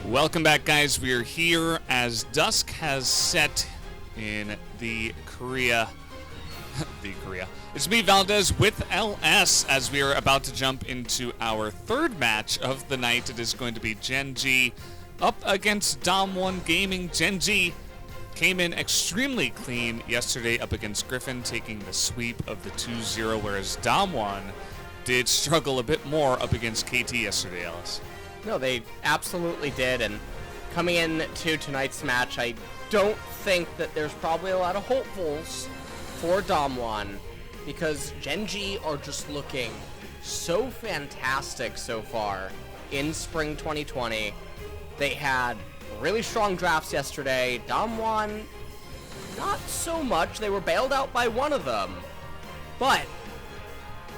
Welcome back, guys. We are here as dusk has set in the Korea. It's me, Valdez, with LS, as we are about to jump into our third match of the night. It is going to be Gen.G up against DAMWON Gaming. Gen.G came in extremely clean yesterday up against Griffin, taking the sweep of the 2-0, whereas DAMWON did struggle a bit more up against KT yesterday, Ellis. No, they absolutely did, and coming into tonight's match, I don't think that there's probably a lot of hopefuls for DAMWON, because Gen.G are just looking so fantastic so far in Spring 2020. They had really strong drafts yesterday. DAMWON, not so much. They were bailed out by one of them, but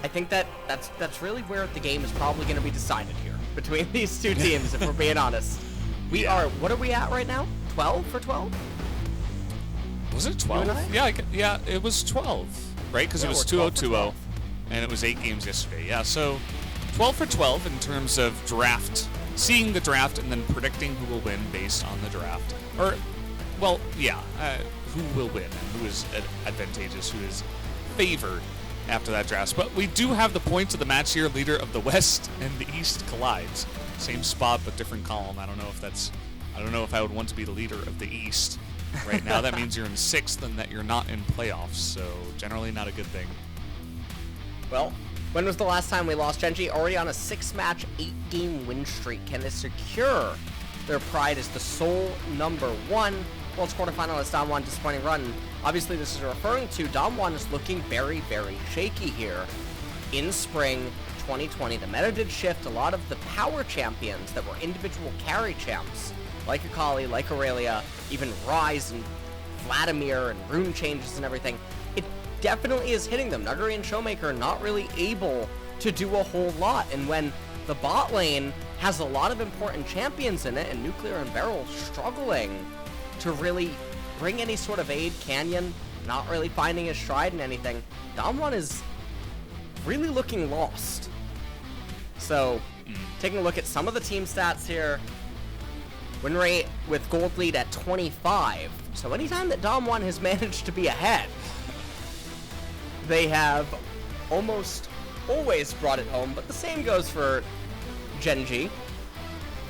I think that's really where the game is probably going to be decided here between these two teams, if we're being honest. We are, what are we at right now? 12 for 12? Was it 12? Yeah, it was 12, right? Because it was 2-0-2-0, and it was 8 games yesterday. Yeah, so 12 for 12 in terms of draft, seeing the draft and then predicting who will win based on the draft. Or, well, yeah, who will win and who is advantageous, who is favored after that draft. But we do have the points of the match here. Leader of the West and the East collides. Same spot, but different column. I don't know if I would want to be the leader of the East right now. That means you're in 6th and that you're not in playoffs, so generally not a good thing. Well, when was the last time we lost? Gen.G already on a 6-match, 8-game win streak. Can they secure their pride as the sole number 1? World quarterfinalist DAMWON, disappointing run. Obviously, this is referring to DAMWON is looking very, very shaky here in Spring 2020. The meta did shift. A lot of the power champions that were individual carry champs, like Akali, like Aurelia, even Ryze and Vladimir and rune changes and everything, it definitely is hitting them. Nuguri and Showmaker not really able to do a whole lot. And when the bot lane has a lot of important champions in it, and Nuclear and Beryl struggling to really bring any sort of aid, Canyon not really finding his stride in anything, DAMWON is really looking lost. So, taking a look at some of the team stats here, win rate with gold lead at 25. So anytime that DAMWON has managed to be ahead, they have almost always brought it home, but the same goes for Gen.G.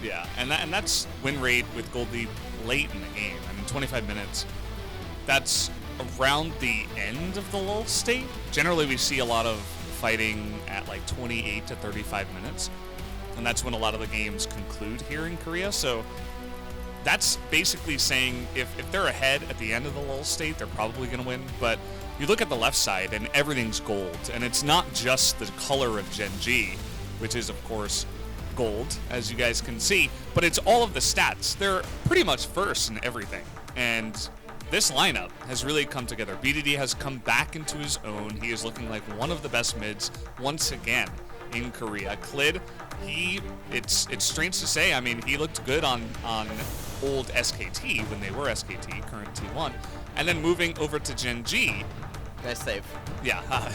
Yeah, and that's win rate with gold lead late in the game. I mean, 25 minutes. That's around the end of the lull state. Generally, we see a lot of fighting at like 28 to 35 minutes, and that's when a lot of the games conclude here in Korea. So that's basically saying if they're ahead at the end of the lull state, they're probably going to win. But you look at the left side, and everything's gold, and it's not just the color of Gen.G, which is, of course, gold, as you guys can see, but it's all of the stats. They're pretty much first in everything, and this lineup has really come together. BDD has come back into his own. He is looking like one of the best mids once again in Korea. Clid, it's strange to say, I mean, he looked good on old SKT when they were SKT, current T1, and then moving over to Gen.G. Nice save. Yeah,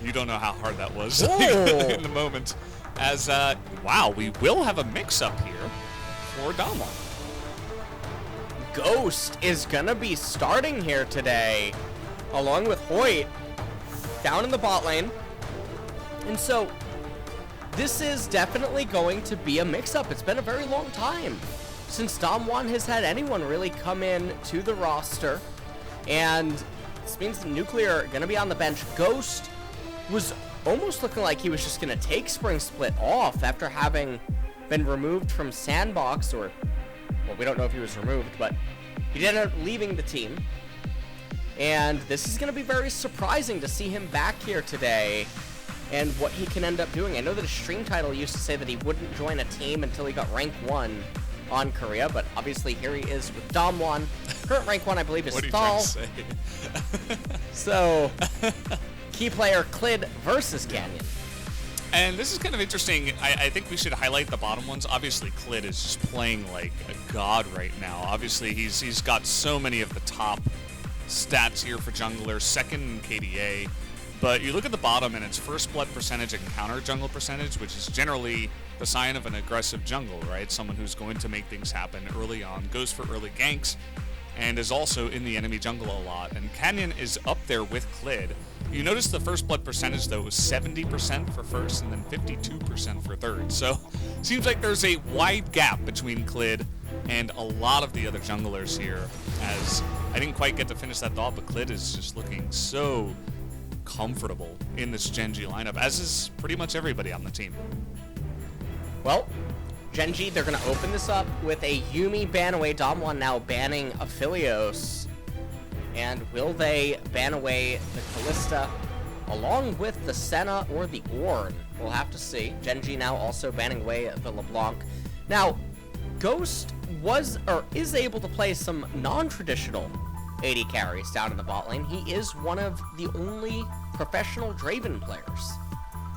you don't know how hard that was in the moment. As, wow, we will have a mix-up here for DAMWON. Ghost is gonna be starting here today, along with Hoyt, down in the bot lane. And so, this is definitely going to be a mix-up. It's been a very long time since DAMWON has had anyone really come in to the roster. And this means the Nuclear are gonna be on the bench. Ghost was almost looking like he was just going to take Spring Split off after having been removed from Sandbox, or, well, we don't know if he was removed, but he did end up leaving the team. And this is going to be very surprising to see him back here today and what he can end up doing. I know that his stream title used to say that he wouldn't join a team until he got rank 1 on Korea, but obviously here he is with DAMWON. Current rank 1, I believe, is Thal. So key player Clid versus Canyon. And this is kind of interesting. I think we should highlight the bottom ones. Obviously, Clid is just playing like a god right now. Obviously, he's got so many of the top stats here for junglers. Second in KDA. But you look at the bottom, and it's first blood percentage and counter jungle percentage, which is generally the sign of an aggressive jungle, right? Someone who's going to make things happen early on, goes for early ganks, and is also in the enemy jungle a lot. And Canyon is up there with Clid. You notice the first blood percentage, though, was 70% for first and then 52% for third. So seems like there's a wide gap between Clid and a lot of the other junglers here, as I didn't quite get to finish that thought, but Clid is just looking so comfortable in this Gen.G lineup, as is pretty much everybody on the team. Well, Gen.G, they're going to open this up with a Yuumi ban away. DAMWON now banning Aphelios. And will they ban away the Kalista along with the Senna or the Ornn? We'll have to see. Gen.G now also banning away the LeBlanc. Now, Ghost was or is able to play some non-traditional AD carries down in the bot lane. He is one of the only professional Draven players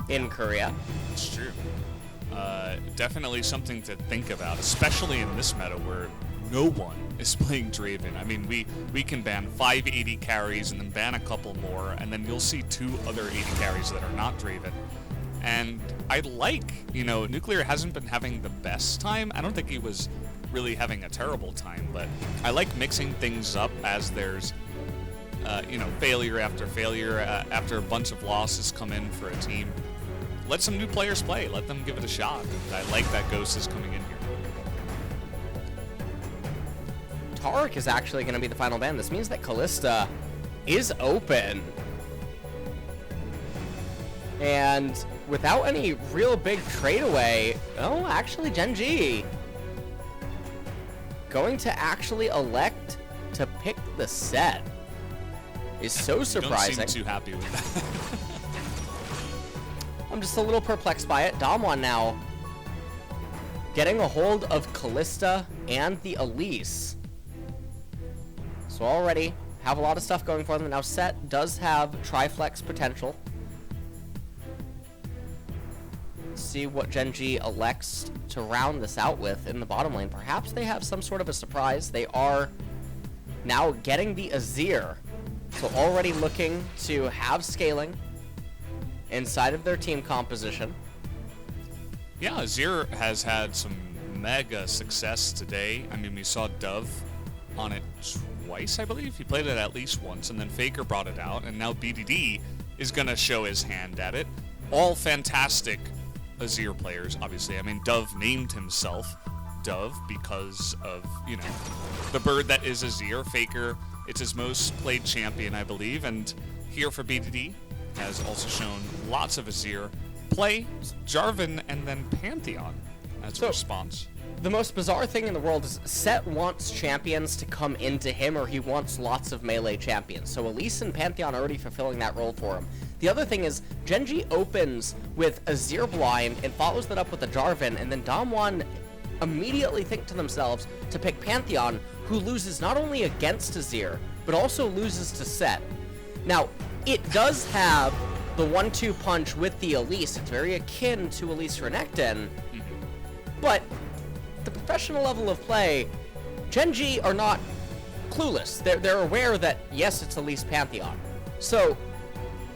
in Korea. It's true. Definitely something to think about, especially in this meta where no one is playing Draven. I mean, we can ban 5 AD carries and then ban a couple more, and then you'll see 2 other AD carries that are not Draven. And I like, Nuclear hasn't been having the best time. I don't think he was really having a terrible time, but I like mixing things up as there's, failure after failure, after a bunch of losses come in for a team. Let some new players play. Let them give it a shot. I like that Ghost is coming in here. Taric is actually going to be the final ban. This means that Kalista is open. And without any real big trade away, oh, actually Gen.G going to actually elect to pick the set is so surprising. Don't seem too happy with that. I'm just a little perplexed by it. DAMWON now getting a hold of Kalista and the Elise. So already have a lot of stuff going for them. Now Set does have Triflex potential. Let's see what Gen.G elects to round this out with in the bottom lane. Perhaps they have some sort of a surprise. They are now getting the Azir. So already looking to have scaling inside of their team composition. Yeah, Azir has had some mega success today. I mean, we saw Dove on it twice, I believe. He played it at least once, and then Faker brought it out, and now BDD is going to show his hand at it. All fantastic Azir players, obviously. I mean, Dove named himself Dove because of, the bird that is Azir. Faker, it's his most played champion, I believe, and here for BDD has also shown lots of Azir play, Jarvan, and then Pantheon as a response. The most bizarre thing in the world is Set wants champions to come into him, or he wants lots of melee champions. So Elise and Pantheon are already fulfilling that role for him. The other thing is Gen.G opens with Azir blind and follows that up with a Jarvan, and then DAMWON immediately think to themselves to pick Pantheon, who loses not only against Azir, but also loses to Set. Now, it does have the 1-2 punch with the Elise. It's very akin to Elise Renekton, but the professional level of play, Gen.G are not clueless. They're aware that, yes, it's Elise Pantheon. So,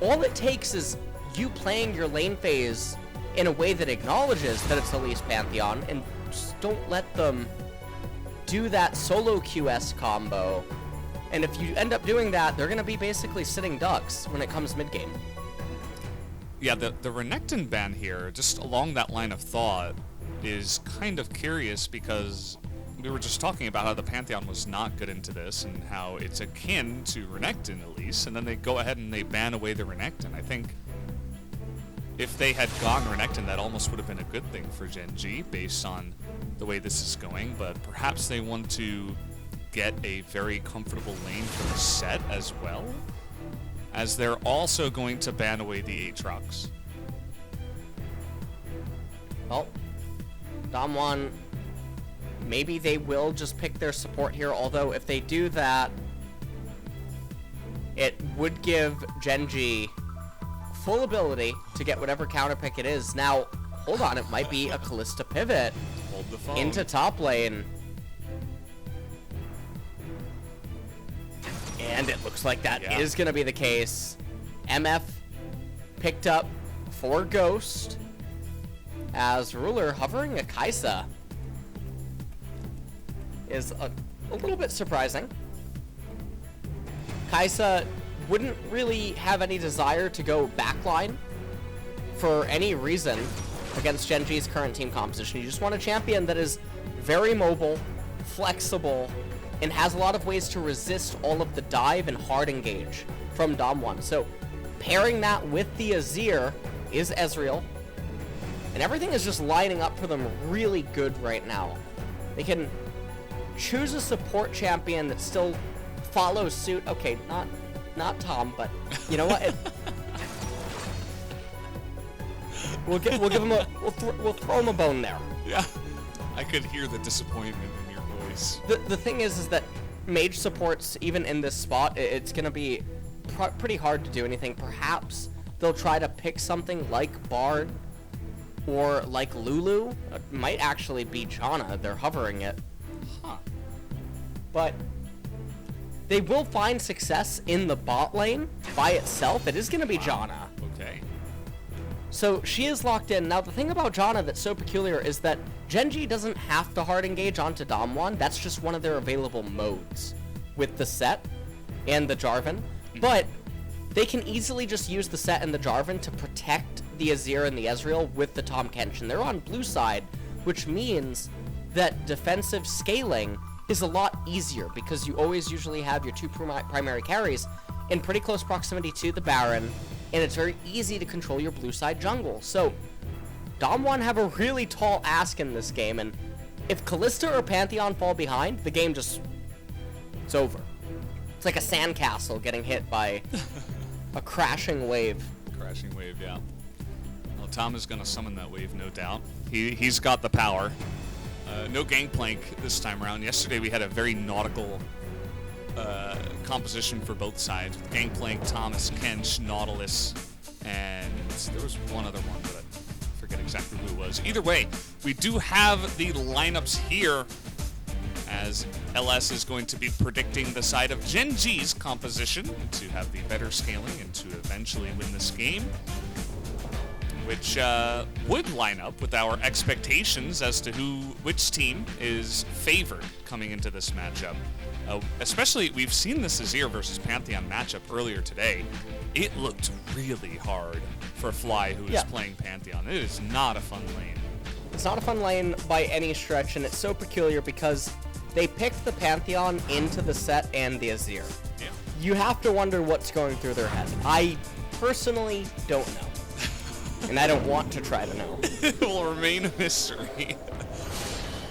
all it takes is you playing your lane phase in a way that acknowledges that it's Elise Pantheon, and just don't let them do that solo QS combo. And if you end up doing that, they're going to be basically sitting ducks when it comes mid-game. Yeah, the Renekton ban here, just along that line of thought, is kind of curious because we were just talking about how the Pantheon was not good into this and how it's akin to Renekton at least, and then they go ahead and they ban away the Renekton. I think if they had gone Renekton, that almost would have been a good thing for Gen.G based on the way this is going, but perhaps they want to get a very comfortable lane for the Set as well, as they're also going to ban away the Aatrox. Well, DAMWON, maybe they will just pick their support here, although if they do that, it would give Gen.G full ability to get whatever counter pick it is. Now, hold on, it might be a Kalista pivot Hold the phone. into top lane. And it looks like that is going to be the case. MF picked up for Ghost as Ruler hovering a Kaisa is a little bit surprising. Kaisa wouldn't really have any desire to go backline for any reason against Gen.G's current team composition. You just want a champion that is very mobile, flexible, and has a lot of ways to resist all of the dive and hard engage from DAMWON. So pairing that with the Azir is Ezreal, and everything is just lining up for them really good right now. They can choose a support champion that still follows suit. Okay, not Tom, but you know what? We'll throw him a bone there. Yeah, I could hear the disappointment in your voice. The thing is that mage supports, even in this spot, it's gonna be pretty hard to do anything. Perhaps they'll try to pick something like Bard or like Lulu. It might actually be Janna. They're hovering it. Huh. But they will find success in the bot lane by itself. It is gonna be Janna. Okay. So she is locked in. Now, the thing about Janna that's so peculiar is that Gen.G doesn't have to hard engage onto DAMWON. That's just one of their available modes with the set and the Jarvan. But they can easily just use the set and the Jarvan to protect the Azir and the Ezreal with the Tahm Kench. And they're on blue side, which means that defensive scaling is a lot easier because you always usually have your two primary carries in pretty close proximity to the Baron, and it's very easy to control your blue side jungle. So DAMWON have a really tall ask in this game, and if Kalista or Pantheon fall behind, the game it's over. It's like a sandcastle getting hit by a crashing wave. Crashing wave, yeah. Well, Tom is going to summon that wave, no doubt. He's got the power. No Gangplank this time around. Yesterday we had a very nautical composition for both sides. With Gangplank, Thomas, Kench, Nautilus, and there was one other one, but I forget exactly who it was. Either way, we do have the lineups here, as LS is going to be predicting the side of Gen.G's composition to have the better scaling and to eventually win this game, which would line up with our expectations as to which team is favored coming into this matchup. Especially, we've seen this Azir versus Pantheon matchup earlier today. It looked really hard for Fly, who is playing Pantheon. It is not a fun lane. It's not a fun lane by any stretch, and it's so peculiar because they picked the Pantheon into the set and the Azir. Yeah. You have to wonder what's going through their head. I personally don't know. And I don't want to try to know. It will remain a mystery.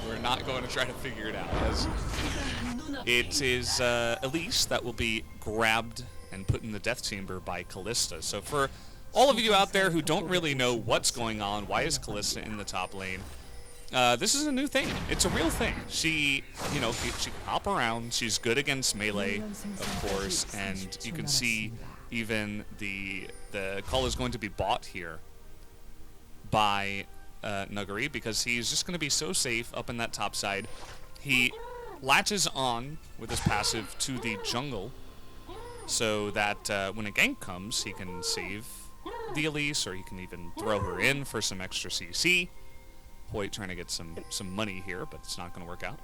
We're not going to try to figure it out, as it is Elise that will be grabbed and put in the death chamber by Kalista. So for all of you out there who don't really know what's going on, why is Kalista in the top lane? This is a new thing. It's a real thing. She can hop around. She's good against melee, of course, and you can see even the call is going to be bought here by Nuggery, because he's just going to be so safe up in that top side. He latches on with his passive to the jungle so that when a gank comes, he can save the Elise, or he can even throw her in for some extra CC. Hoyt trying to get some money here, but it's not going to work out.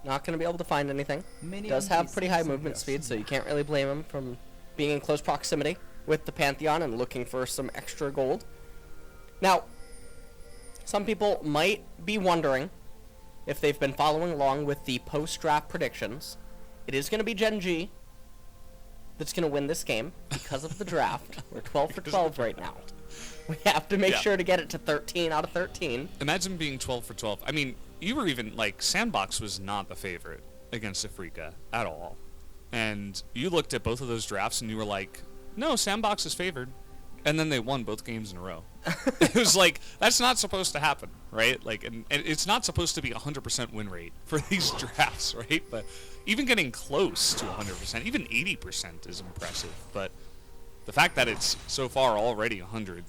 Not going to be able to find anything. Does have pretty high movement speed, so you can't really blame him from being in close proximity with the Pantheon and looking for some extra gold. Now, some people might be wondering if they've been following along with the post-draft predictions. It is going to be Gen.G that's going to win this game because of the draft. We're 12 for 12 right now. We have to make sure to get it to 13 out of 13. Imagine being 12 for 12. I mean, you were even, Sandbox was not the favorite against Afrika at all. And you looked at both of those drafts and you were like, no, Sandbox is favored. And then they won both games in a row. It was that's not supposed to happen, right? And it's not supposed to be 100% win rate for these drafts, right? But even getting close to 100%, even 80% is impressive. But the fact that it's so far already 100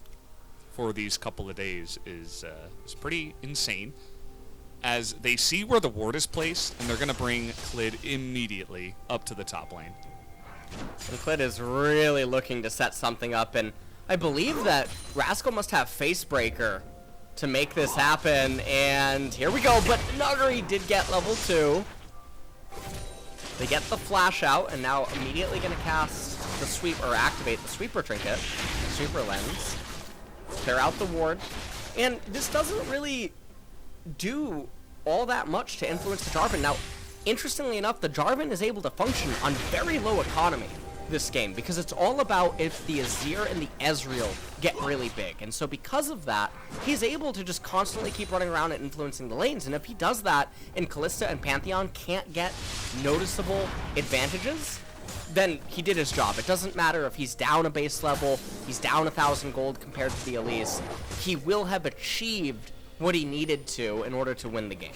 for these couple of days is pretty insane. As they see where the ward is placed, and they're going to bring Clid immediately up to the top lane. And Clid is really looking to set something up, and I believe that Rascal must have Facebreaker to make this happen, and here we go, but Nuggery did get level 2. They get the flash out, and now immediately gonna cast the sweep, or activate the sweeper trinket, sweeper lens, clear out the ward, and this doesn't really do all that much to influence the Jarvan. Now, interestingly enough, the Jarvan is able to function on very low economy this game, because it's all about if the Azir and the Ezreal get really big. And so because of that, he's able to just constantly keep running around and influencing the lanes. And if he does that and Kalista and Pantheon can't get noticeable advantages, then he did his job. It doesn't matter if he's down a base level, he's down 1,000 gold compared to the Elise. He will have achieved what he needed to in order to win the game.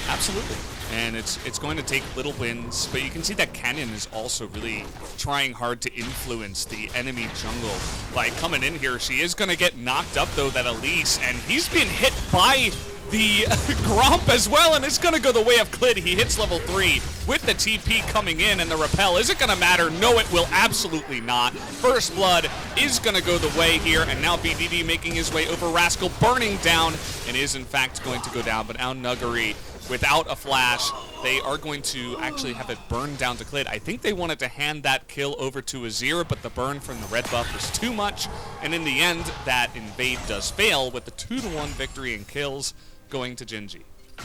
Absolutely. And it's going to take little wins, but you can see that Canyon is also really trying hard to influence the enemy jungle by coming in here. She is going to get knocked up, though, that Elise, and he's been hit by the Gromp as well, and it's going to go the way of Clid. He hits level 3 with the TP coming in, and the repel. Is it going to matter? No, it will absolutely not. First Blood is going to go the way here, and now BDD making his way over. Rascal burning down, and is in fact going to go down, but now Nuggery without a flash, they are going to actually have it burn down to Clid. I think they wanted to hand that kill over to Azir, but the burn from the red buff was too much, and in the end, that invade does fail with the 2-1 victory and kills going to Gen.G.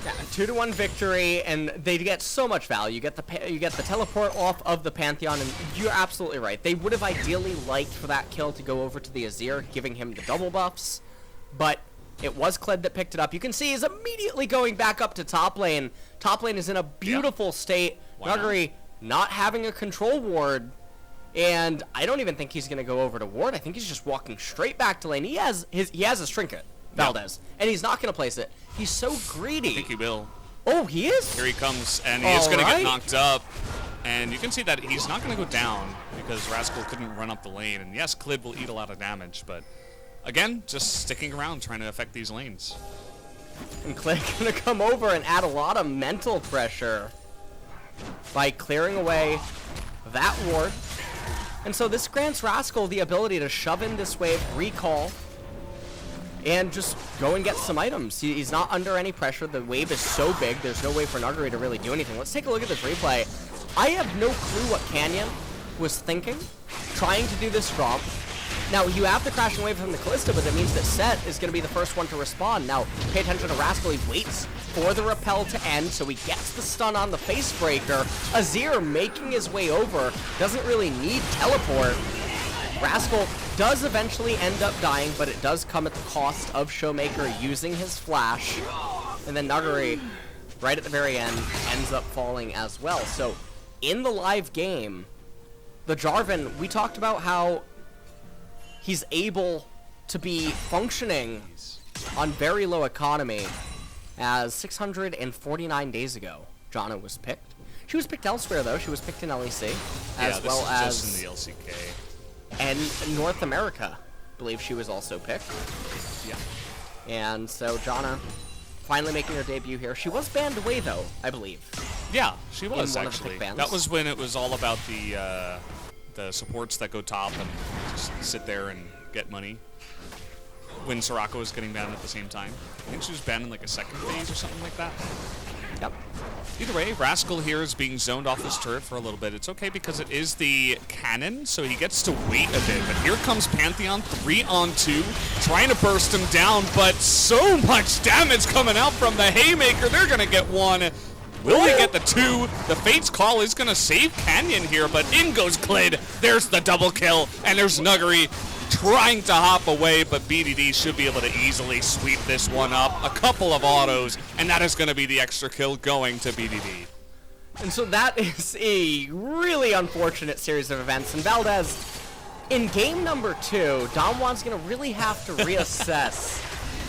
Yeah, 2-1 victory, and they get so much value. You get the teleport off of the Pantheon, and you're absolutely right. They would have ideally liked for that kill to go over to the Azir, giving him the double buffs, but it was Kled that picked it up. You can see he's immediately going back up to top lane. Top lane is in a beautiful state. Nuggery not having a control ward, and I don't even think he's going to go over to ward. I think he's just walking straight back to lane. He has his trinket, Valdez, and he's not going to place it. He's so greedy. I think he will. Oh, he is? Here he comes, and he is going to get knocked up. And you can see that he's not going to go down because Rascal couldn't run up the lane. And yes, Clid will eat a lot of damage, but again, just sticking around, trying to affect these lanes. And Clid gonna come over and add a lot of mental pressure by clearing away that ward. And so this grants Rascal the ability to shove in this wave, recall, and just go and get some items. He's not under any pressure. The wave is so big, there's no way for Nuggery to really do anything. Let's take a look at this replay. I have no clue what Canyon was thinking, trying to do this drop. Now, you have the crashing wave from the Kalista, but that means that Set is going to be the first one to respond. Now, pay attention to Rascal. He waits for the repel to end, so he gets the stun on the Facebreaker. Azir making his way over. Doesn't really need teleport. Rascal does eventually end up dying, but it does come at the cost of Showmaker using his flash. And then Nuggery, right at the very end, ends up falling as well. So, in the live game, the Jarvan, we talked about how he's able to be functioning on very low economy, as 649 days ago, Janna was picked. She was picked elsewhere, though. She was picked in LEC, as well as just in the LCK. And North America, I believe she was also picked. Yeah. And so Janna finally making her debut here. She was banned away, though, I believe. Yeah, she was, in one of the actually. pick bans. That was when it was all about the supports that go top and just sit there and get money. When Soraka was getting banned at the same time. I think she was banned in like a second phase or something like that. Yep. Either way, Rascal here is being zoned off this turret for a little bit. It's okay because it is the cannon, so he gets to wait a bit. But here comes Pantheon, 3-on-2, trying to burst him down, but so much damage coming out from the Haymaker. They're going to get one. Will they get the two? The Fate's Call is going to save Canyon here, but in goes Clid. There's the double kill, and there's Nuggery trying to hop away, but BDD should be able to easily sweep this one up. A couple of autos, and that is going to be the extra kill going to BDD. And so that is a really unfortunate series of events. And Valdez, in game number 2, DAMWON's going to really have to reassess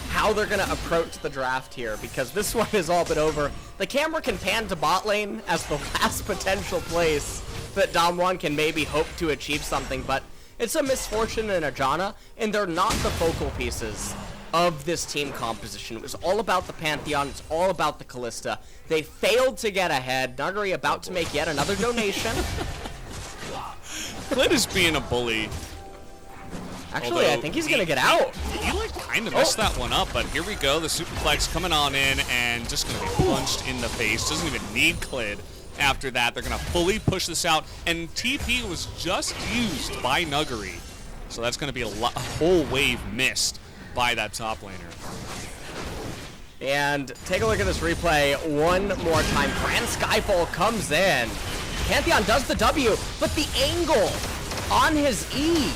how they're going to approach the draft here, because this one is all but over. The camera can pan to bot lane as the last potential place that DAMWON can maybe hope to achieve something, but it's a misfortune and a Janna, and they're not the focal pieces of this team composition. It was all about the Pantheon. It's all about the Kalista. They failed to get ahead. Nuggery about to make yet another donation. Clid is being a bully. Actually, Although I think he's going to get out. He like kind of messed that one up, but here we go. The superplex coming on in and just going to be punched in the face. Doesn't even need Clid. After that, they're going to fully push this out, and TP was just used by Nuggery. So that's going to be a whole wave missed by that top laner. And take a look at this replay one more time. Grand Skyfall comes in. Pantheon does the W, but the angle on his E,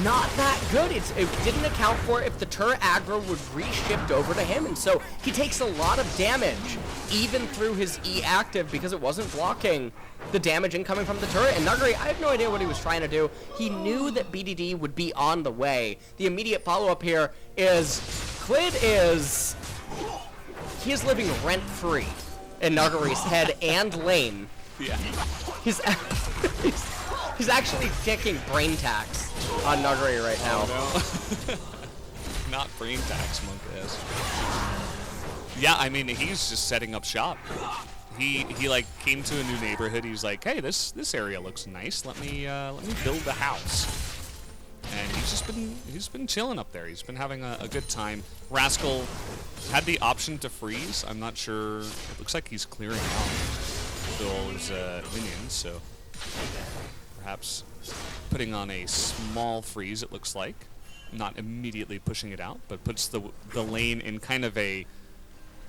not that good. It didn't account for if the turret aggro would re-shift over to him, and so he takes a lot of damage, even through his E active, because it wasn't blocking the damage incoming from the turret. And Nuggery, I have no idea what he was trying to do. He knew that BDD would be on the way. The immediate follow-up here is Clid is... he is living rent-free in Nuggery's head and lane. Yeah. He's actually taking brain tax on Nuggery right now. Oh, no. Not brain tax, Monk is. Yeah, I mean, he's just setting up shop. He like came to a new neighborhood. He was like, hey, this area looks nice. Let me build a house. And he's been chilling up there. He's been having a good time. Rascal had the option to freeze. I'm not sure. It looks like he's clearing out those minions, so perhaps putting on a small freeze, it looks like. Not immediately pushing it out, but puts the lane in kind of a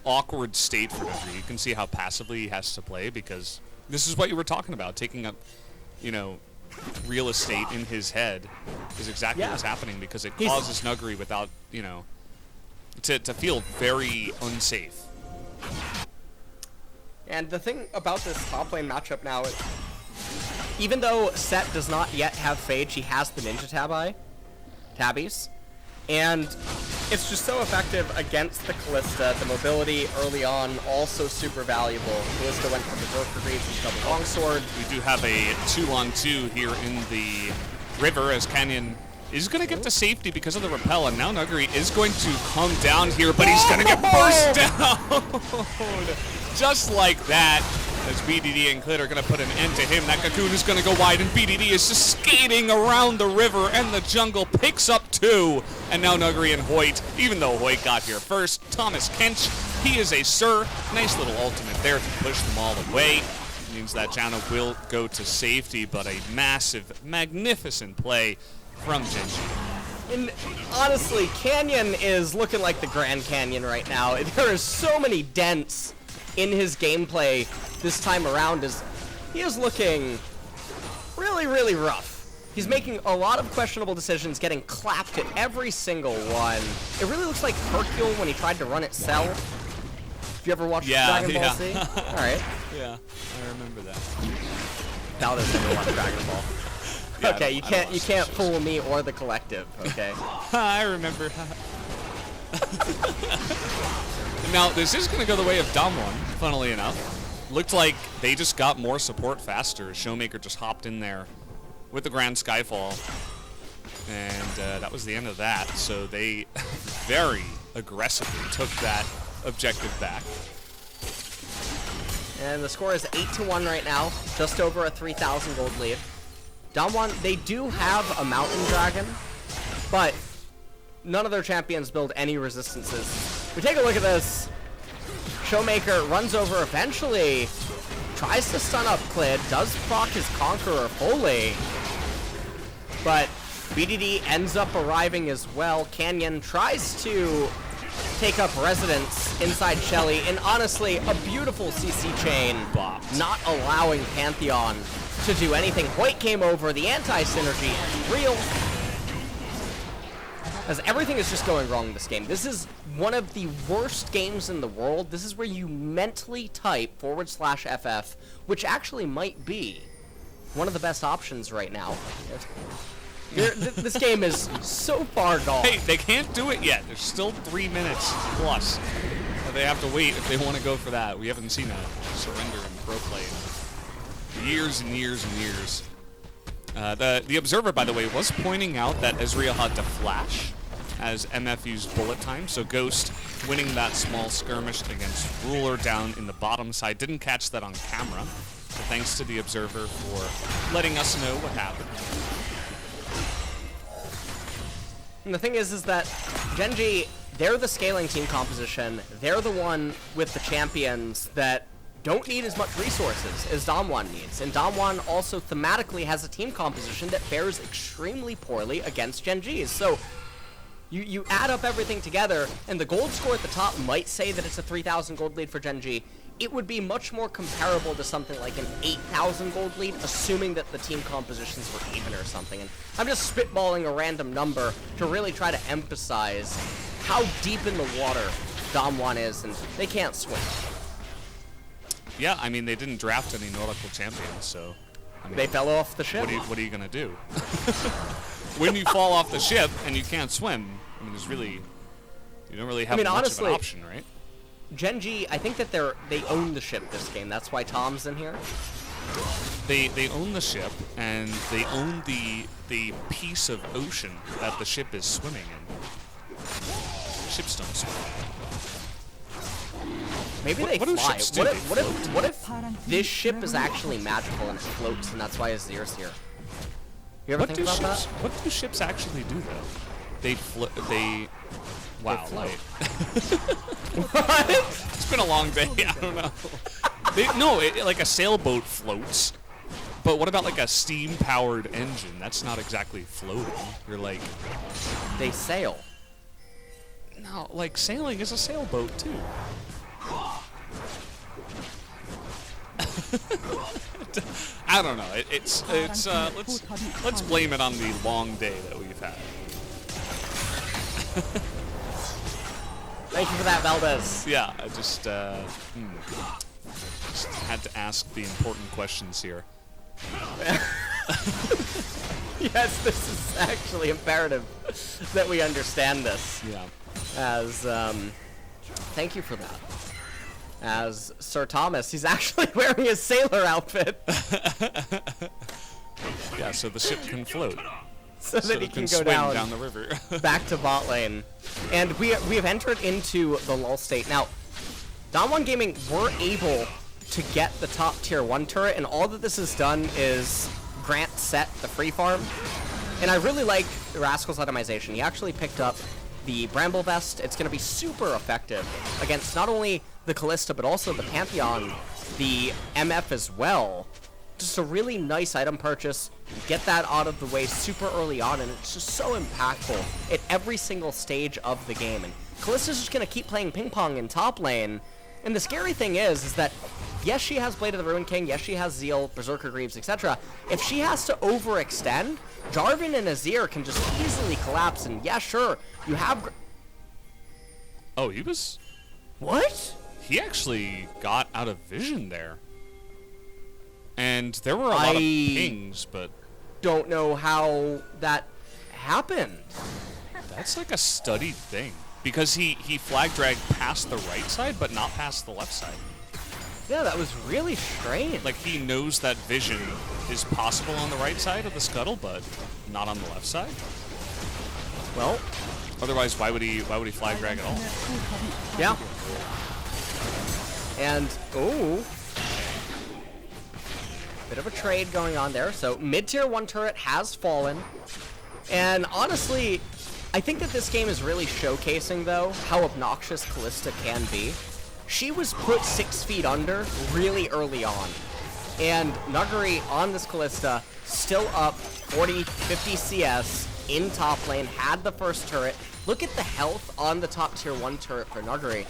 awkward state for Nuggery. You can see how passively he has to play, because this is what you were talking about. Taking up, real estate in his head is exactly what's happening, because it causes Nuggery without, to feel very unsafe. And the thing about this top lane matchup now is, even though Set does not yet have Phage, he has the Ninja Tabbies, and it's just so effective against the Kalista. The mobility early on, also super valuable. Kalista went from Berserker Greaves and double longsword. We do have a 2-on-2 here in the river, as Canyon is going to get to safety because of the repel, and now Nuggery is going to come down here, but he's going to get burst down! Just like that, as BDD and Clid are going to put an end to him. That Cocoon is going to go wide, and BDD is just skating around the river, and the jungle picks up 2. And now Nuggery and Hoyt, even though Hoyt got here first, Thomas Kench, he is a Sir. Nice little ultimate there to push them all away. Means that Janna will go to safety, but a massive, magnificent play from Gen.G. And honestly, Canyon is looking like the Grand Canyon right now. There are so many dents in his gameplay this time around, as he is looking really, really rough. He's making a lot of questionable decisions, getting clapped at every single one. It really looks like Hercule when he tried to run at Cell. Did you ever watch Dragon Ball Z? Alright. Yeah, I remember that. Paladin's never watched Dragon Ball. Yeah, okay, you can't fool me or the collective, okay? I remember. Now, this is going to go the way of DAMWON, funnily enough. Looked like they just got more support faster. Showmaker just hopped in there with the Grand Skyfall. And that was the end of that. So they very aggressively took that objective back. And the score is 8-1 right now. Just over a 3,000 gold lead. DAMWON, they do have a Mountain Dragon, but none of their champions build any resistances. We take a look at this. Showmaker runs over eventually, tries to stun up Clid, does proc his Conqueror fully, but BDD ends up arriving as well. Canyon tries to take up residence inside Shelly, and honestly, a beautiful CC chain, not allowing Pantheon to do anything. Hoyt came over, the anti-synergy is real, as everything is just going wrong in this game. This is one of the worst games in the world. This is where you mentally type /FF, which actually might be one of the best options right now. This game is so far gone. Hey, they can't do it yet. There's still 3 minutes plus that they have to wait if they want to go for that. We haven't seen a surrender in pro play in years and years and years. The Observer, by the way, was pointing out that Ezreal had to flash as MF used bullet time, so Ghost winning that small skirmish against Ruler down in the bottom side. Didn't catch that on camera, so thanks to the Observer for letting us know what happened. And the thing is that Gen.G, they're the scaling team composition. They're the one with the champions that don't need as much resources as DAMWON needs. And DAMWON also thematically has a team composition that fares extremely poorly against Gen.G's. So you add up everything together, and the gold score at the top might say that it's a 3,000 gold lead for Gen.G. It would be much more comparable to something like an 8,000 gold lead, assuming that the team compositions were even or something. And I'm just spitballing a random number to really try to emphasize how deep in the water DAMWON is, and they can't swim. Yeah, I mean, they didn't draft any nautical champions, so... I mean, they fell off the ship. What are you going to do? When you fall off the ship and you can't swim, I mean, you don't really have much honestly, of an option, right? Gen.G, I think that they own the ship this game. That's why Tom's in here. They own the ship, and they own the piece of ocean that the ship is swimming in. Ships don't swim. Maybe they what fly. Do ships do? What if this ship is actually magical and it floats, and that's why Azir's here? You ever think about that? What do ships actually do, though? They float. Wow. They float. What? It's been a long day. I don't know. Like a sailboat floats. But what about like a steam-powered engine? That's not exactly floating. You're like... They sail. No, like sailing is a sailboat too. I don't know. Let's blame it on the long day that we've had. Thank you for that, Valdez. Yeah, I just had to ask the important questions here. Yes, this is actually imperative that we understand this. Yeah. As, thank you for that. As Sir Thomas, he's actually wearing his sailor outfit. Yeah, so the ship can float. So that he can go swim down the river. back to bot lane. And we have entered into the lull state. Now, DAMWON Gaming were able to get the top tier 1 turret, and all that this has done is grant Set the free farm. And I really like Rascal's itemization. He actually picked up the Bramble Vest. It's going to be super effective against not only the Kalista, but also the Pantheon, the MF as well. Just a really nice item purchase. Get that out of the way super early on, and it's just so impactful at every single stage of the game. And Kalista's just going to keep playing ping pong in top lane. And the scary thing is that yes, she has Blade of the Ruin King, yes, she has Zeal, Berserker Greaves, etc. If she has to overextend, Jarvan and Azir can just easily collapse, and yeah, sure, you have... Oh, he was... What? He actually got out of vision there. And there were a lot of pings, but... don't know how that happened. That's like a studied thing. Because he flag dragged past the right side, but not past the left side. Yeah, that was really strange. Like, he knows that vision is possible on the right side of the scuttle, but not on the left side. Well, otherwise, why would he flag drag at all? Yeah. And ooh, bit of a trade going on there. So mid-tier 1 turret has fallen, and honestly, I think that this game is really showcasing though how obnoxious Kalista can be. She was put 6 feet under really early on. And Nuguri on this Kalista, still up 40, 50 CS in top lane, had the first turret. Look at the health on the top tier 1 turret for Nuguri.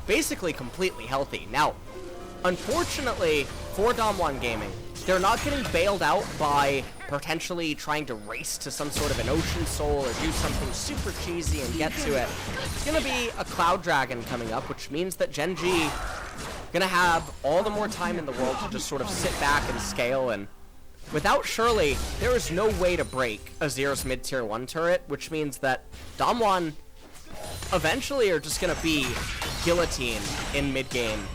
Basically completely healthy. Now, unfortunately for DAMWON Gaming, they're not getting bailed out by potentially trying to race to some sort of an Ocean Soul or do something super cheesy and get to it. It's going to be a Cloud Dragon coming up, which means that Gen.G going to have all the more time in the world to just sort of sit back and scale. And without Shirley, there is no way to break Azir's mid-tier 1 turret, which means that DAMWON eventually are just going to be guillotine in mid-game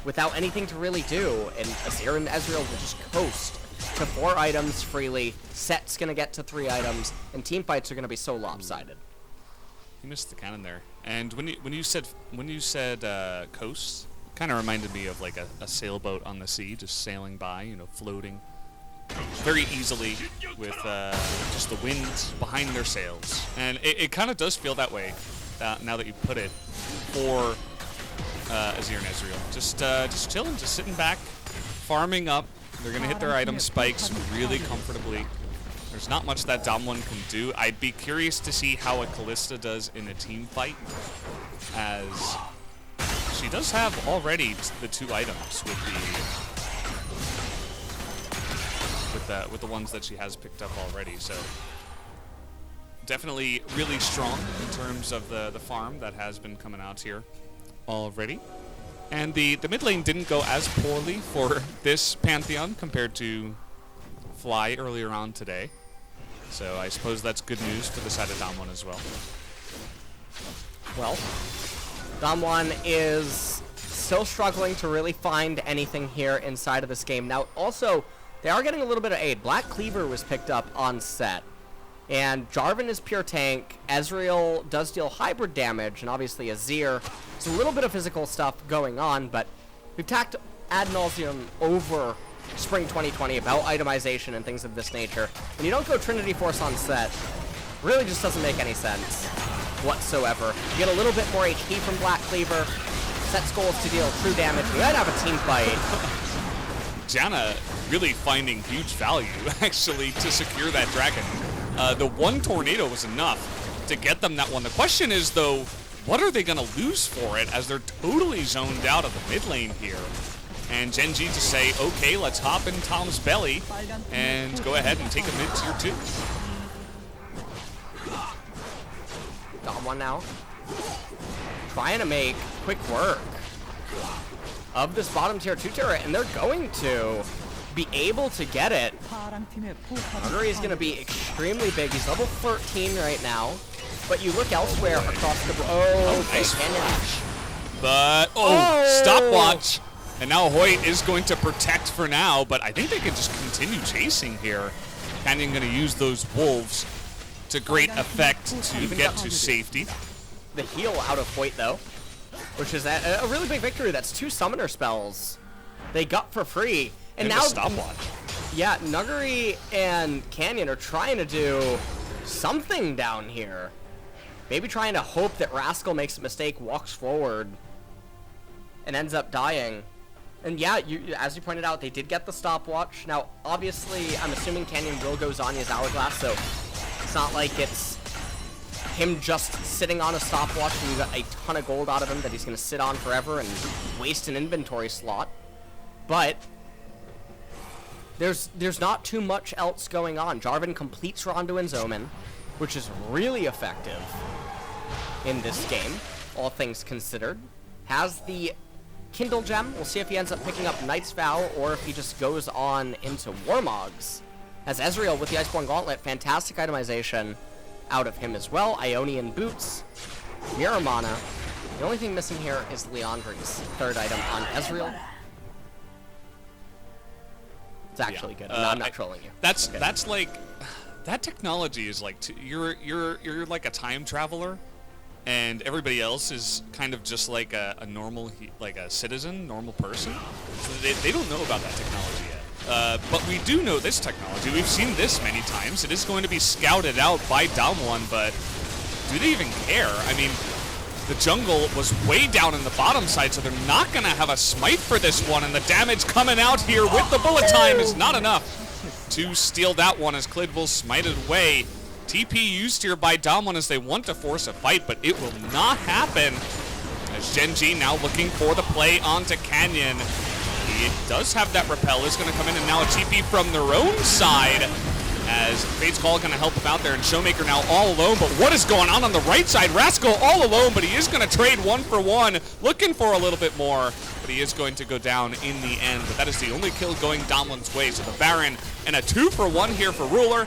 without anything to really do, and Azir and Ezreal will just coast to 4 items freely. Set's gonna get to 3 items, and team fights are gonna be so lopsided. You missed the cannon there. And when you said coast, kind of reminded me of like a sailboat on the sea, just sailing by, floating very easily with just the wind behind their sails. And it kind of does feel that way now that you put it for Azir and Ezreal. Just chilling, just sitting back, farming up. They're going to hit their item spikes really comfortably. There's not much that DAMWON can do. I'd be curious to see how a Kalista does in a team fight, as she does have already the 2 items with the ones that she has picked up already. So definitely really strong in terms of the farm that has been coming out here already. And the mid lane didn't go as poorly for this Pantheon compared to Fly earlier on today. So I suppose that's good news for the side of DAMWON as well. Well, DAMWON is still struggling to really find anything here inside of this game. Now, also, they are getting a little bit of aid. Black Cleaver was picked up on set. And Jarvan is pure tank. Ezreal does deal hybrid damage, and obviously Azir. There's a little bit of physical stuff going on, but we've talked ad nauseum over Spring 2020 about itemization and things of this nature. When you don't go Trinity Force on set, really just doesn't make any sense whatsoever. You get a little bit more HP from Black Cleaver. Set's goal is to deal true damage. We might have a team fight. Janna really finding huge value, actually, to secure that dragon. The 1 tornado was enough to get them that one. The question is, though, what are they going to lose for it, as they're totally zoned out of the mid lane here? And Gen.G to say, okay, let's hop in Tom's belly and go ahead and take a mid tier 2. DAMWON now trying to make quick work of this bottom tier 2 turret, and they're going to be able to get it. Nuguri is going to be extremely big. He's level 13 right now, but you look elsewhere across the nice flash. But stopwatch. And now Hoyt is going to protect for now, but I think they can just continue chasing here. Canyon going to use those wolves to great effect to get to safety. The heal out of Hoyt, though, which is a really big victory. That's 2 summoner spells they got for free. And now, stopwatch. Yeah, Nuguri and Canyon are trying to do something down here. Maybe trying to hope that Rascal makes a mistake, walks forward, and ends up dying. And yeah, as you pointed out, they did get the stopwatch. Now, obviously, I'm assuming Canyon will go Zanya's Hourglass, so it's not like it's him just sitting on a stopwatch and you got a ton of gold out of him that he's going to sit on forever and waste an inventory slot. But there's not too much else going on. Jarvan completes Ronduin's Omen, which is really effective in this game, all things considered. Has the Kindle Gem. We'll see if he ends up picking up Knight's Vow or if he just goes on into Warmogs. As Ezreal with the Iceborne Gauntlet, fantastic itemization out of him as well. Ionian Boots, Mirror Mana. The only thing missing here is Leandri's 3rd item on Ezreal. It's actually good. I'm not trolling you. That's like, that technology is like, you're like a time traveler, and everybody else is kind of just like a normal, like a citizen, normal person. So they don't know about that technology yet. But we do know this technology. We've seen this many times. It is going to be scouted out by DAMWON, but do they even care? I mean, the jungle was way down in the bottom side, so they're not going to have a smite for this one, and the damage coming out here with the bullet time is not enough to steal that one as Clid will smite it away. TP used here by DAMWON as they want to force a fight, but it will not happen. As Gen.G now looking for the play onto Canyon. He does have that repel, is going to come in, and now a TP from their own side. As Fate's Call going to help him out there, and Showmaker now all alone. But what is going on the right side? Rascal all alone, but he is going to trade 1-for-1, looking for a little bit more. But he is going to go down in the end. But that is the only kill going DAMWON's way. So the Baron and a 2-for-1 here for Ruler.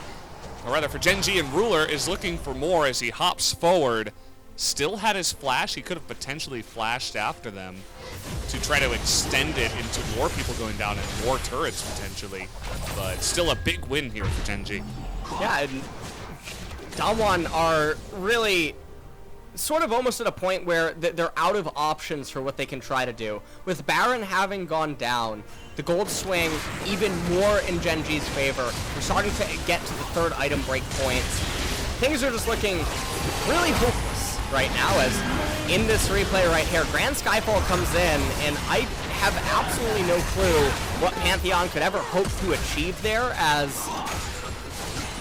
Or rather for Gen.G, and Ruler is looking for more as he hops forward. Still had his flash. He could have potentially flashed after them to try to extend it into more people going down and more turrets potentially. But still a big win here for Gen.G. Yeah, and DAMWON are really sort of almost at a point where they're out of options for what they can try to do. With Baron having gone down, the gold swing even more in Gen.G's favor. We're starting to get to the third item break point. Things are just looking really hopeless right now, as in this replay right here, Grand Skyfall comes in, and I have absolutely no clue what Pantheon could ever hope to achieve there, as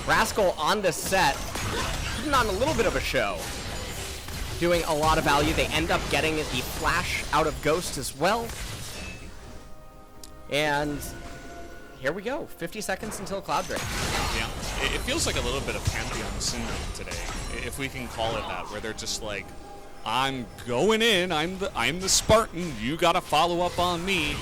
Rascal on this set, putting on a little bit of a show, doing a lot of value. They end up getting the flash out of Ghost as well. And here we go, 50 seconds until Cloud Drake. Yeah, it feels like a little bit of Pantheon syndrome today, if we can call it that, where they're just like, I'm going in, I'm the Spartan, you gotta follow up on me.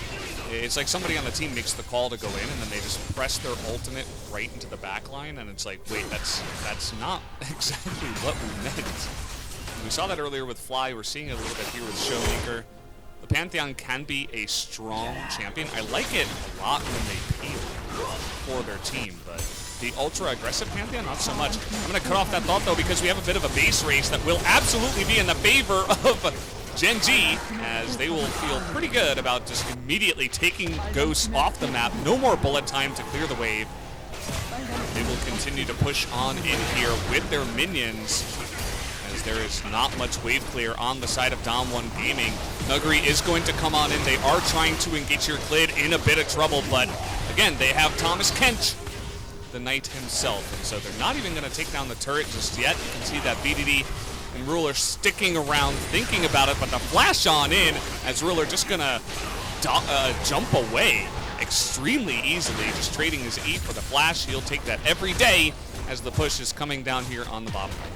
It's like somebody on the team makes the call to go in, and then they just press their ultimate right into the back line, and it's like, wait, that's not exactly what we meant. We saw that earlier with Fly, we're seeing it a little bit here with Showmaker. The Pantheon can be a strong champion. I like it a lot when they peel for their team, but the ultra-aggressive Pantheon, not so much. I'm going to cut off that thought, though, because we have a bit of a base race that will absolutely be in the favor of Gen.G, as they will feel pretty good about just immediately taking Ghost off the map. No more bullet time to clear the wave. They will continue to push on in here with their minions, as there is not much wave clear on the side of DAMWON Gaming. Nuggery is going to come on in. They are trying to engage your Clid in a bit of trouble, but again, they have Thomas Kench, the Knight himself, and so they're not even going to take down the turret just yet. You can see that BDD and Ruler sticking around, thinking about it, but the flash on in, as Ruler just going to jump away extremely easily, just trading his E for the flash. He'll take that every day as the push is coming down here on the bottom right.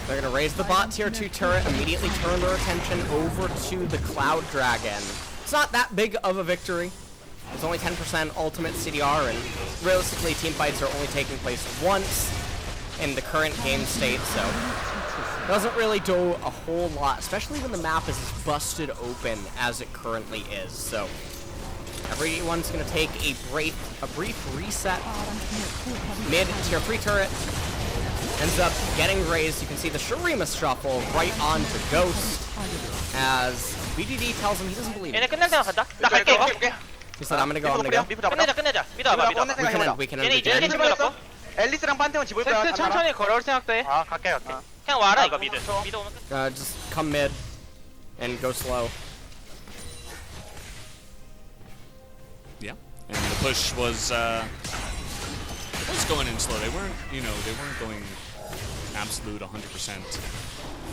They're going to raise the bot tier 2 turret, immediately turn their attention over to the Cloud Dragon. It's not that big of a victory. There's only 10% ultimate CDR, and realistically, team fights are only taking place once in the current game state, so it doesn't really do a whole lot, especially when the map is as busted open as it currently is. So everyone's going to take a brief reset. Mid tier 3 turret ends up getting raised. You can see the Shurima shuffle right onto Ghost, as BDD tells him he doesn't believe it. He said, I'm gonna go. We can end. 앨리스랑 판테온 집을 거야. 세트 천천히 걸어올 생각도 해. 갈게. 그냥 와라 이거 미드 오면. Just come mid and go slow. Yeah, and the push was going in slow. They weren't going absolute 100%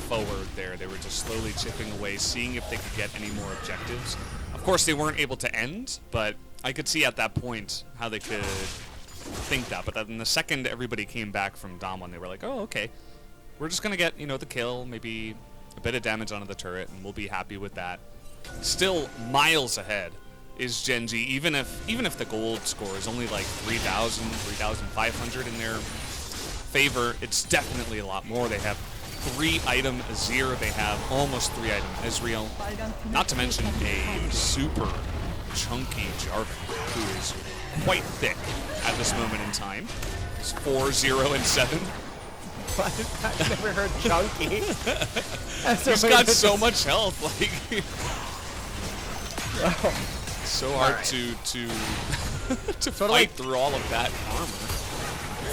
forward there. They were just slowly chipping away, seeing if they could get any more objectives. Of course, they weren't able to end, but I could see at that point how they could think that. But then the second everybody came back from DAMWON, they were like, oh, okay, we're just going to get, the kill, maybe a bit of damage onto the turret, and we'll be happy with that. Still miles ahead is Gen.G, even if the gold score is only like 3,000, 3,500 in their favor, it's definitely a lot more. They have 3-item Azir, they have almost 3-item Ezreal, not to mention a super chunky Jarvan, who is quite thick at this moment in time. It's 4, 0, and 7. I've never heard chunky. He's got so much health, like so hard to fight through all of that armor.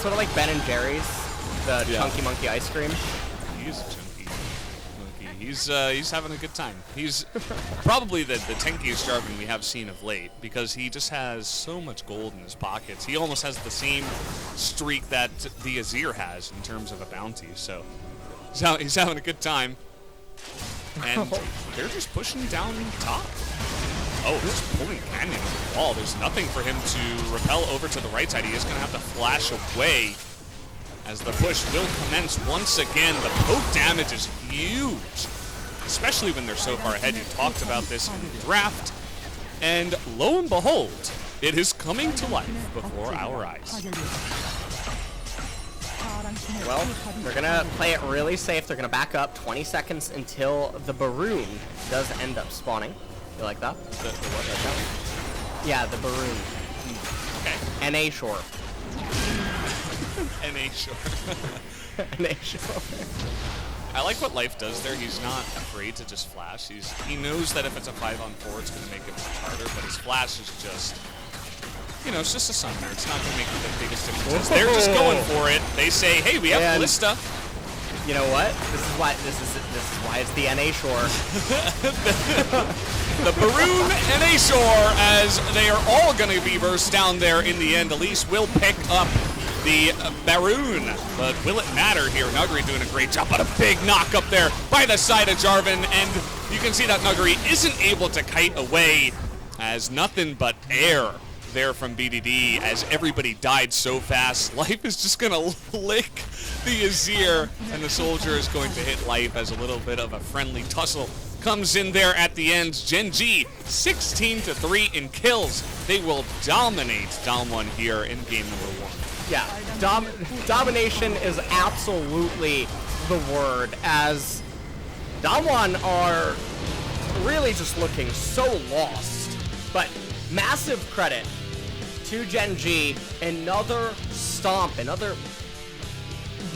Sort of like Ben and Jerry's, the Chunky Monkey ice cream. He's a chunky monkey. He's having a good time. He's probably the tankiest Jarvan we have seen of late, because he just has so much gold in his pockets. He almost has the same streak that the Azir has in terms of a bounty. So he's having a good time. And they're just pushing down top. Oh, just pulling Canyon on the wall. There's nothing for him to repel over to the right side. He is going to have to flash away as the push will commence once again. The poke damage is huge, especially when they're so far ahead. You talked about this in the draft, and lo and behold, it is coming to life before our eyes. Well, they're going to play it really safe. They're going to back up 20 seconds until the Baroon does end up spawning. You like that? The what? Yeah, the Baroon. Okay. NA Shore. NA Shore. NA Shore. I like what Life does there. He's not afraid to just flash. He knows that if it's a 5-on-4, it's going to make it much harder, but his flash is just, you know, it's just a summoner. It's not going to make the biggest difference. They're just going for it. They say, hey, we have Ballista. You know what? This is why it's the NA Shore. The Baroon NA Shore, as they are all going to be versed down there in the end. Elise will pick up the Baroon, but will it matter here? Nuggery doing a great job, but a big knock up there by the side of Jarvan, and you can see that Nuggery isn't able to kite away as nothing but air there from BDD as everybody died so fast. Life is just going to lick the Azir, and the Soldier is going to hit Life as a little bit of a friendly tussle comes in there at the end. Gen.G 16-3 in kills. They will dominate DAMWON here in game number 1. Yeah, domination is absolutely the word, as DAMWON are really just looking so lost. But massive credit to Gen.G, another stomp, another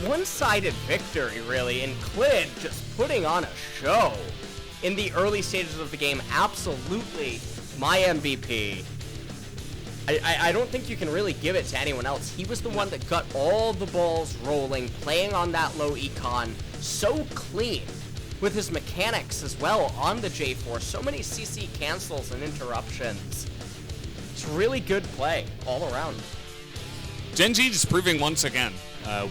one-sided victory, really, and Clid just putting on a show in the early stages of the game. Absolutely my MVP. I don't think you can really give it to anyone else. He was the one that got all the balls rolling, playing on that low econ, so clean with his mechanics as well on the J4. So many CC cancels and interruptions. It's really good play all around. Gen.G just proving once again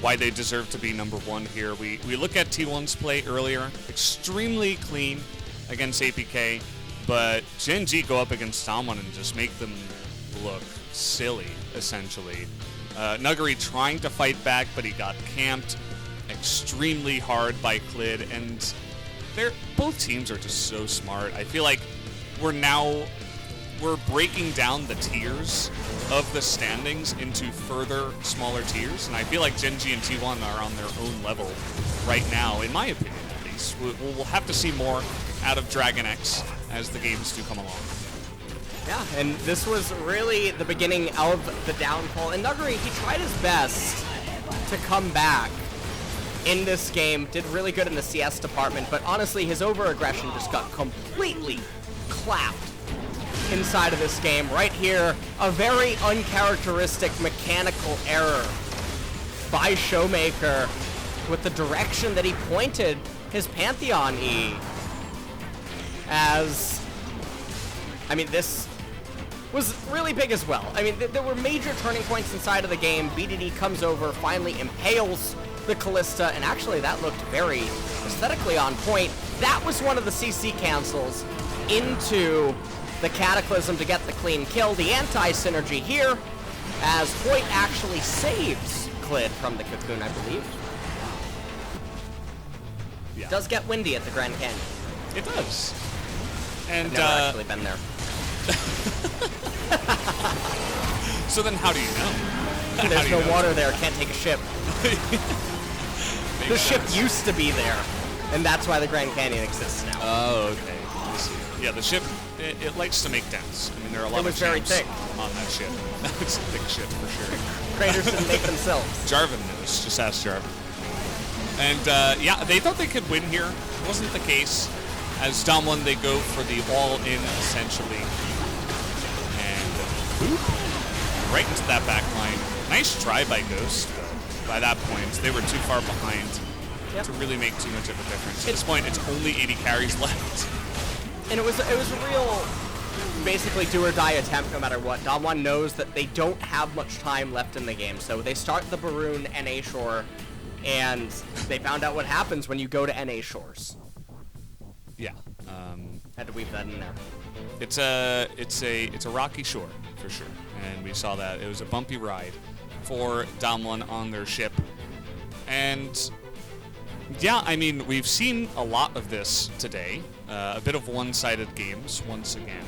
why they deserve to be number 1 here. We look at T1's play earlier, extremely clean against APK, but Gen.G go up against DAMWON and just make them look silly, essentially. Nuggery trying to fight back, but he got camped extremely hard by Clid, and both teams are just so smart. I feel like we're breaking down the tiers of the standings into further smaller tiers, and I feel like Gen.G and T1 are on their own level right now, in my opinion at least. We'll have to see more out of Dragon X as the games do come along. Yeah, and this was really the beginning of the downfall, and Nuggery, he tried his best to come back in this game, did really good in the CS department, but honestly, his over-aggression just got completely clapped inside of this game. Right here, a very uncharacteristic mechanical error by Showmaker with the direction that he pointed his Pantheon E. As, I mean, this was really big as well. I mean, there were major turning points inside of the game. BDD comes over, finally impales the Kalista, and actually that looked very aesthetically on point. That was one of the CC cancels into the Cataclysm to get the clean kill. The anti-synergy here, as Hoyt actually saves Clid from the cocoon, I believe. Yeah. It does get windy at the Grand Canyon. It does. And I've never actually been there. So then how do you know? There's no water there, can't take a ship. The ship sense. used to be there, and that's why the Grand Canyon exists now. Oh, okay. I see. Yeah, the ship, it likes to make dents. I mean, there are a lot It was of very champs thick. on that ship. It's a thick ship for sure. Craters didn't make themselves. Jarvan knows. Just ask Jarvan. And yeah, they thought they could win here. It wasn't the case. As DAMWON, they go for the all-in, essentially. And boop, right into that back line. Nice try by Ghost, though. By that point, they were too far behind to really make too much of a difference. At this point, it's only 80 carries left. And it was a real, basically do-or-die attempt no matter what. DAMWON knows that they don't have much time left in the game, so they start the Baroon NA Shore, and they found out what happens when you go to NA Shores. Yeah. Had to weave that in there. It's a rocky shore for sure, and we saw that it was a bumpy ride for DAMWON on their ship, and yeah, I mean we've seen a lot of this today, a bit of one-sided games once again.